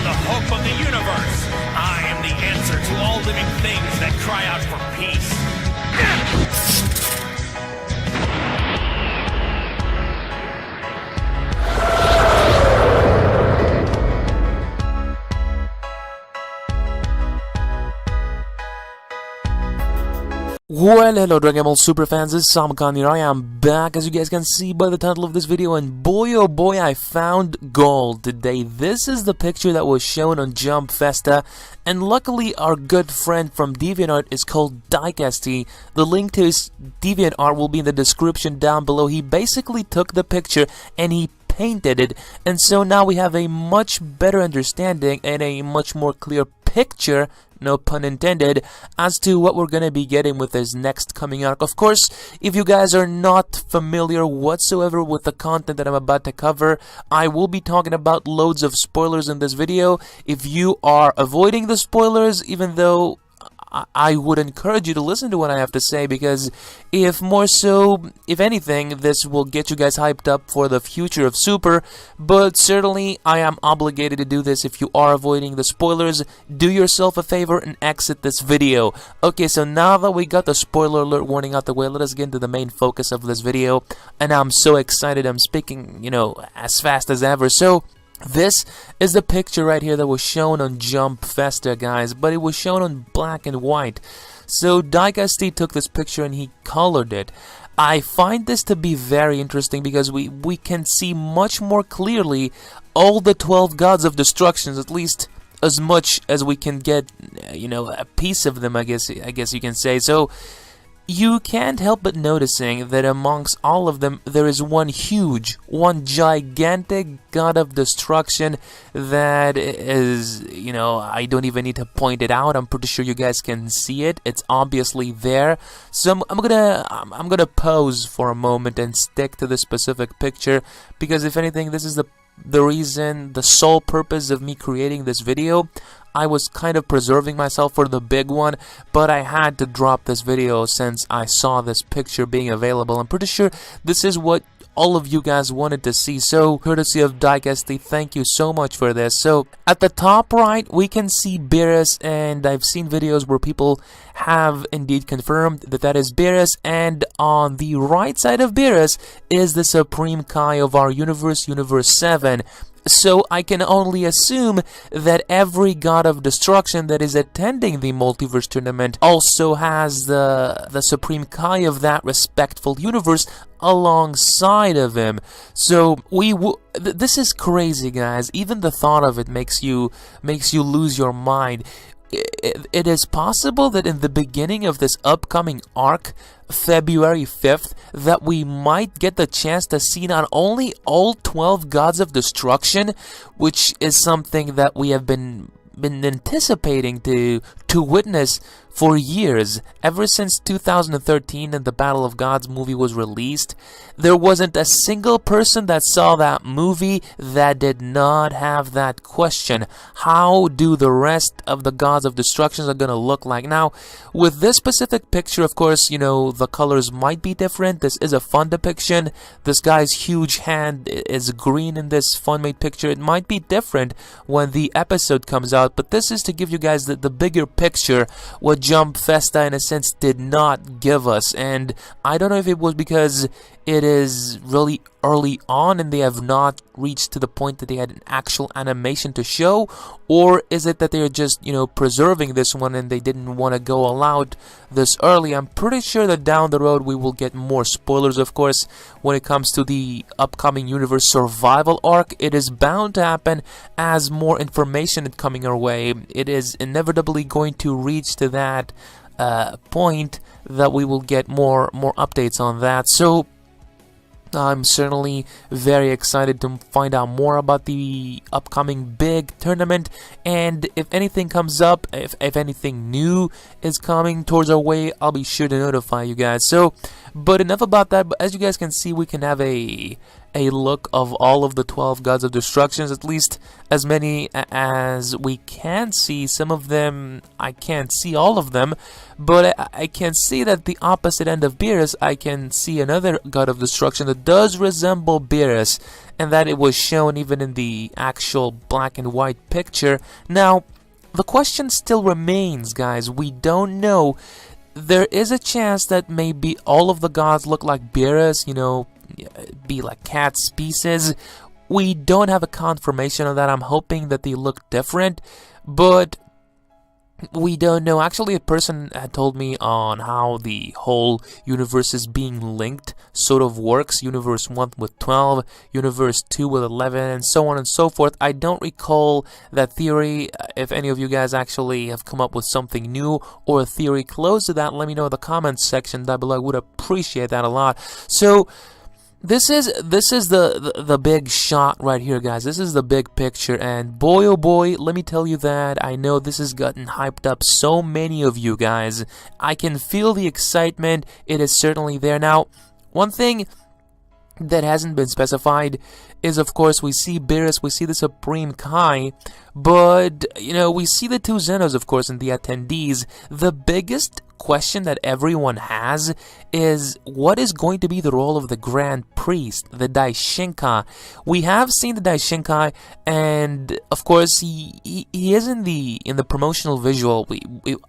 the hope of the universe. I am the answer to all living things that cry out for peace. Well, hello Dragon Ball Superfans, this is Samkan here. I am back, as you guys can see by the title of this video, and boy oh boy, I found gold today. This is the picture that was shown on Jump Festa, and luckily our good friend from DeviantArt is called Diecasty. The link to his DeviantArt will be in the description down below. He basically took the picture and he painted it, and so now we have a much better understanding and a much more clear picture, no pun intended, as to what we're gonna be getting with this next coming arc. Of course, if you guys are not familiar whatsoever with the content that I'm about to cover, I will be talking about loads of spoilers in this video. If you are avoiding the spoilers, even though I would encourage you to listen to what I have to say, because if anything, this will get you guys hyped up for the future of Super. But certainly, I am obligated to do this. If you are avoiding the spoilers, do yourself a favor and exit this video. Okay, so now that we got the spoiler alert warning out the way, let us get into the main focus of this video. And I'm so excited, I'm speaking, as fast as ever. So this is the picture right here that was shown on Jump Festa, guys, but it was shown on black and white. So Diecasty took this picture and he colored it. I find this to be very interesting because we can see much more clearly all the 12 gods of destructions, at least as much as we can get, a piece of them, I guess you can say. So you can't help but noticing that amongst all of them, there is one gigantic god of destruction that is, I don't even need to point it out. I'm pretty sure you guys can see it. It's obviously there. So I'm gonna pause for a moment and stick to this specific picture, because if anything, this is the reason, the sole purpose of me creating this video. I was kind of preserving myself for the big one, but I had to drop this video since I saw this picture being available. I'm pretty sure this is what all of you guys wanted to see, so courtesy of Diecasty, thank you so much for this. So at the top right, we can see Beerus, and I've seen videos where people have indeed confirmed that that is Beerus, and on the right side of Beerus is the Supreme Kai of our universe, Universe 7. So I can only assume that every god of destruction that is attending the multiverse tournament also has the Supreme Kai of that respectful universe alongside of him. So this is crazy, guys. Even the thought of it makes you lose your mind. It is possible that in the beginning of this upcoming arc, February 5th, that we might get the chance to see not only all 12 gods of destruction, which is something that we have been anticipating to witness for years. Ever since 2013 and the Battle of Gods movie was released, there wasn't a single person that saw that movie that did not have that question. How do the rest of the gods of destruction are gonna look like? Now, with this specific picture, of course, the colors might be different. This is a fun depiction. This guy's huge hand is green in this fun-made picture. It might be different when the episode comes out, but this is to give you guys the bigger picture, what Jump Festa in a sense did not give us. And I don't know if it was because it is really early on and they have not reached to the point that they had an actual animation to show, or is it that they're just, preserving this one and they didn't want to go all out this early. I'm pretty sure that down the road we will get more spoilers, of course, when it comes to the upcoming universe survival arc. It is bound to happen as more information is coming our way. It is inevitably going to reach to that point that we will get more updates on that. So I'm certainly very excited to find out more about the upcoming big tournament, and if anything comes up, if anything new is coming towards our way, I'll be sure to notify you guys. So, but enough about that. But as you guys can see, we can have a a look of all of the 12 gods of destructions, at least as many as we can see. Some of them, I can't see all of them, but I can see that the opposite end of Beerus, I can see another god of destruction that does resemble Beerus, and that it was shown even in the actual black and white picture. Now, the question still remains, guys. We don't know. There is a chance that maybe all of the gods look like Beerus, you know, be like cat species. We don't have a confirmation of that. I'm hoping that they look different, but we don't know. Actually, a person had told me on how the whole universe is being linked sort of works. Universe 1 with 12, Universe 2 with 11, and so on and so forth. I don't recall that theory. If any of you guys actually have come up with something new or a theory close to that, let me know in the comments section down below. I would appreciate that a lot. So this is the big shot right here, guys. This is the big picture, and boy oh boy, let me tell you that I know this has gotten hyped up so many of you guys. I can feel the excitement. It is certainly there. Now, one thing that hasn't been specified is, of course, we see Beerus, we see the Supreme Kai, but, you know, we see the two Zenos, of course, and the attendees. The biggest question that everyone has is, what is going to be the role of the Grand Priest, the Daishinkai? We have seen the Daishinkai, and of course he is in the promotional visual.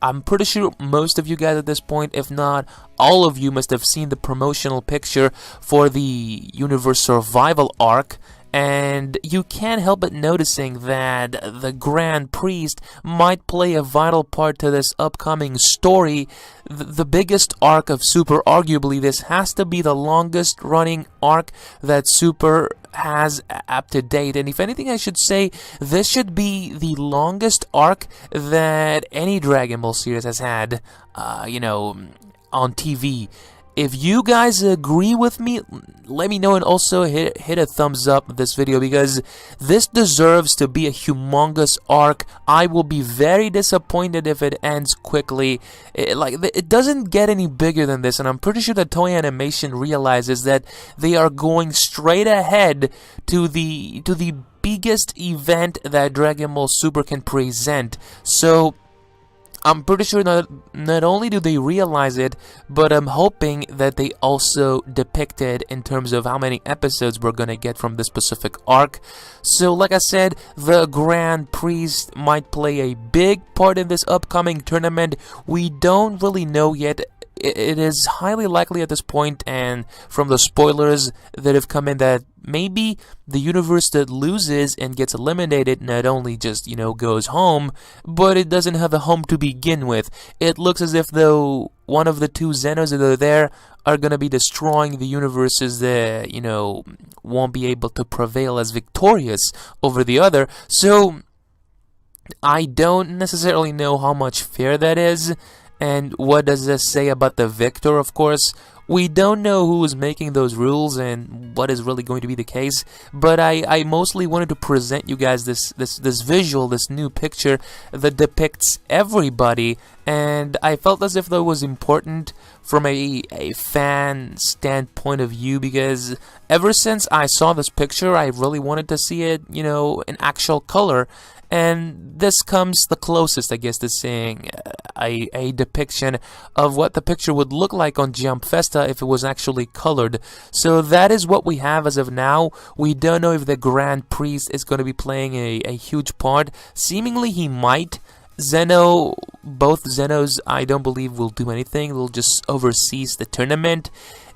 I'm pretty sure most of you guys at this point, if not all of you, must have seen the promotional picture for the Universe Survival arc. And you can't help but noticing that the Grand Priest might play a vital part to this upcoming story. The biggest arc of Super, arguably, this has to be the longest running arc that Super has up to date. And if anything, I should say, this should be the longest arc that any Dragon Ball series has had, you know, on TV. If you guys agree with me, let me know, and also hit a thumbs up of this video, because this deserves to be a humongous arc. I will be very disappointed if it ends quickly. It doesn't get any bigger than this, and I'm pretty sure that Toei Animation realizes that they are going straight ahead to the biggest event that Dragon Ball Super can present. So I'm pretty sure not only do they realize it, but I'm hoping that they also depict it in terms of how many episodes we're gonna get from this specific arc. So like I said, the Grand Priest might play a big part in this upcoming tournament. We don't really know yet. It is highly likely at this point, and from the spoilers that have come in, that maybe the universe that loses and gets eliminated not only just, you know, goes home, but it doesn't have a home to begin with. It looks as if though one of the two Zenos that are there are going to be destroying the universes that, you know, won't be able to prevail as victorious over the other. So I don't necessarily know how much fair that is. And what does this say about the victor? Of course, we don't know who is making those rules and what is really going to be the case, but I mostly wanted to present you guys this visual, this new picture that depicts everybody, and I felt as if that was important from a fan standpoint of view, because ever since I saw this picture, I really wanted to see it, you know, in actual color. And this comes the closest, I guess, to seeing a depiction of what the picture would look like on Jump Festa if it was actually colored. So that is what we have as of now. We don't know if the Grand Priest is going to be playing a huge part. Seemingly he might. Both Zenos, I don't believe will do anything. They'll just oversee the tournament.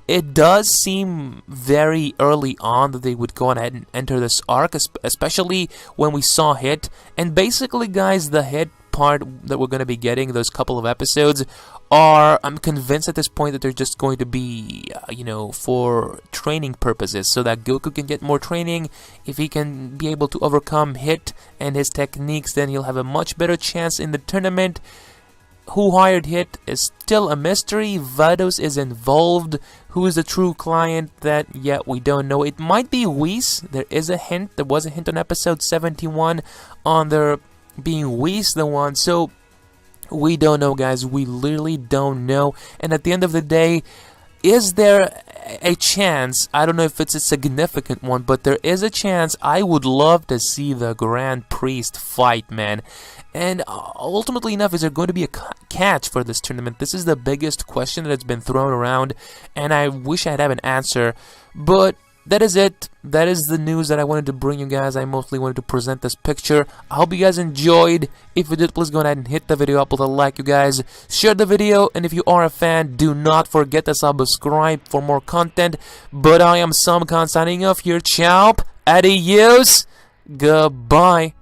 It does seem very early on that they would go ahead and enter this arc, especially when we saw Hit. And basically, guys, the Hit part that we're going to be getting, those couple of episodes, I'm convinced at this point that they're just going to be, you know, for training purposes, so that Goku can get more training. If he can be able to overcome Hit and his techniques, then he'll have a much better chance in the tournament. Who hired Hit is still a mystery. Vados is involved. Who is the true client? That yet we don't know. It might be Whis. There is a hint. There was a hint on episode 71 on there being Whis the one. So we don't know, guys. We literally don't know. And at the end of the day, is there a chance, I don't know if it's a significant one, but there is a chance I would love to see the Grand Priest fight, man. And ultimately enough, is there going to be a catch for this tournament? This is the biggest question that's been thrown around, and I wish I'd have an answer, but that is it. That is the news that I wanted to bring you guys. I mostly wanted to present this picture. I hope you guys enjoyed. If you did, please go ahead and hit the video up with a like, you guys. Share the video, and if you are a fan, do not forget to subscribe for more content. But I am Samkan signing off here. Ciao. Adios. Goodbye.